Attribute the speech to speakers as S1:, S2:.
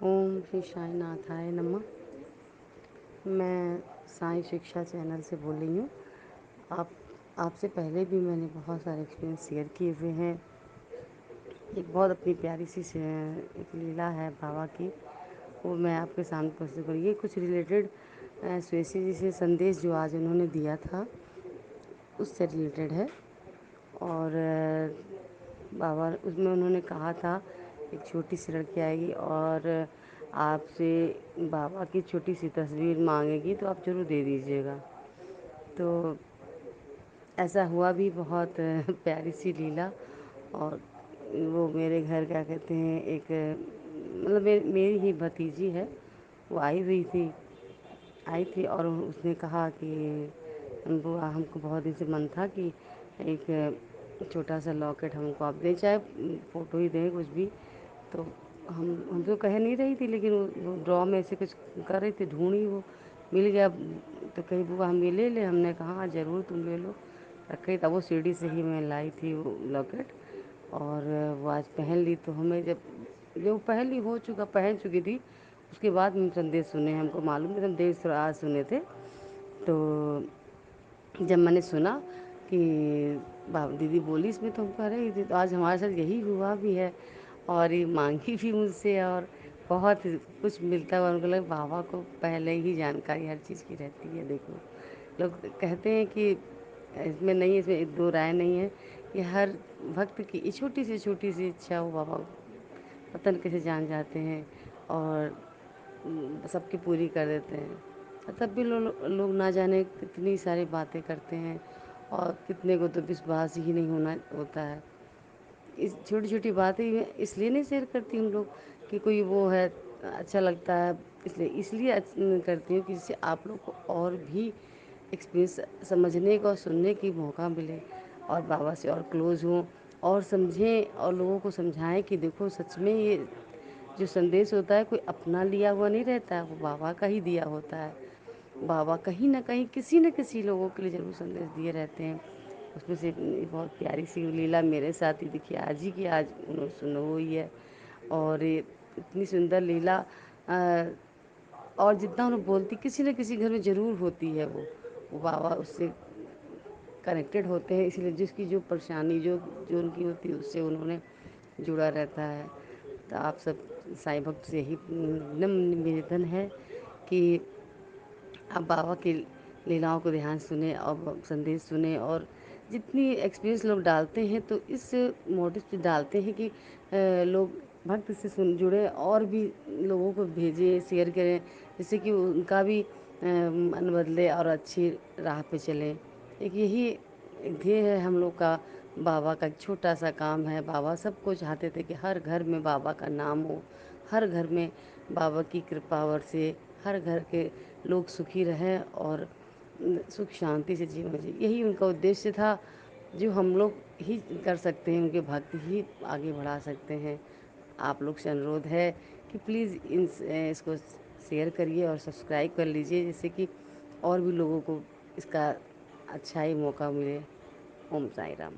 S1: ओम श्री साई नाथाय नमः। मैं साई शिक्षा चैनल से बोल रही हूँ। आप आपसे पहले भी मैंने बहुत सारे एक्सपीरियंस शेयर किए हुए हैं। एक बहुत अपनी प्यारी सी एक लीला है बाबा की, वो मैं आपके सामने प्रस्तुत करूँ। ये कुछ रिलेटेड स्वेसी जी से संदेश जो आज उन्होंने दिया था उससे रिलेटेड है। और बाबा उसमें उन्होंने कहा था एक छोटी सी लड़की आएगी और आपसे बाबा की छोटी सी तस्वीर मांगेगी तो आप ज़रूर दे दीजिएगा। तो ऐसा हुआ भी, बहुत प्यारी सी लीला। और वो मेरे घर क्या कहते हैं, एक मतलब मेरी ही भतीजी है, वो आई थी और उसने कहा कि बुआ हमको बहुत दिन से मन था कि एक छोटा सा लॉकेट हमको आप दें, चाहे फ़ोटो ही दें कुछ भी। तो हम तो कह नहीं रही थी, लेकिन वो ड्रॉ में ऐसे कुछ कर रही थी, ढूंढी, वो मिल गया। तो कही बुआ हम ये ले लें, हमने कहा हाँ ज़रूर तुम ले लो। रखी तब वो सीढ़ी से ही मैं लाई थी वो लॉकेट, और वो आज पहन ली। तो हमें जब जो पहन ली पहन चुकी थी, उसके बाद हम संदेश सुने, हमको मालूम नहीं, हम देर से आज सुने थे। तो जब मैंने सुना कि दीदी बोली इसमें, तो हम कह रहे दीदी तो आज हमारे साथ यही हुआ भी है, और ये मांगी भी मुझसे, और बहुत कुछ मिलता हुआ उनको लगा। बाबा को पहले ही जानकारी हर चीज़ की रहती है। देखो, लोग कहते हैं कि इसमें नहीं, इसमें दो राय नहीं है कि हर भक्त की छोटी सी इच्छा वो बाबा पता नहीं कैसे जान जाते हैं और सबकी पूरी कर देते हैं। और तब भी लोग ना जाने कितनी सारी बातें करते हैं, और कितने को तो विश्वास ही नहीं होना होता है। इस छोटी छोटी बातें मैं इसलिए नहीं शेयर करती हूँ लोग कि कोई वो है, अच्छा लगता है, इसलिए करती हूँ कि जिससे आप लोग को और भी एक्सपीरियंस समझने का और सुनने की मौका मिले, और बाबा से और क्लोज़ हों, और समझें और लोगों को समझाएं कि देखो सच में ये जो संदेश होता है कोई अपना लिया हुआ नहीं रहता है, वो बाबा का ही दिया होता है। बाबा कहीं ना कहीं किसी न किसी लोगों के लिए ज़रूर संदेश दिए रहते हैं। उसमें से एक बहुत प्यारी सी लीला मेरे साथ ही देखिए आज ही की आज उन्होंने सुनो हुई है। और ये इतनी सुंदर लीला, और जितना उन्हें बोलती किसी न किसी घर में ज़रूर होती है। वो बाबा उससे कनेक्टेड होते हैं, इसलिए जिसकी जो परेशानी जो जो उनकी होती है उससे उन्होंने जुड़ा रहता है। तो आप सब साईं भक्त से यही नम्र निवेदन है कि आप बाबा की लीलाओं को ध्यान सुने और संदेश सुने, और जितनी एक्सपीरियंस लोग डालते हैं तो इस मोटिव से डालते हैं कि लोग भक्त से सुन जुड़े और भी लोगों को भेजें, शेयर करें, जिससे कि उनका भी मन बदले और अच्छी राह पे चलें। एक यही ध्येय है हम लोग का। बाबा का एक छोटा सा काम है। बाबा सबको चाहते थे कि हर घर में बाबा का नाम हो, हर घर में बाबा की कृपावर से हर घर के लोग सुखी रहें और सुख शांति से जीवन जिए। यही उनका उद्देश्य था, जो हम लोग ही कर सकते हैं, उनके भक्त ही आगे बढ़ा सकते हैं। आप लोग से अनुरोध है कि प्लीज़ इसको शेयर करिए और सब्सक्राइब कर लीजिए, जिससे कि और भी लोगों को इसका अच्छा ही मौका मिले। ओम साई राम।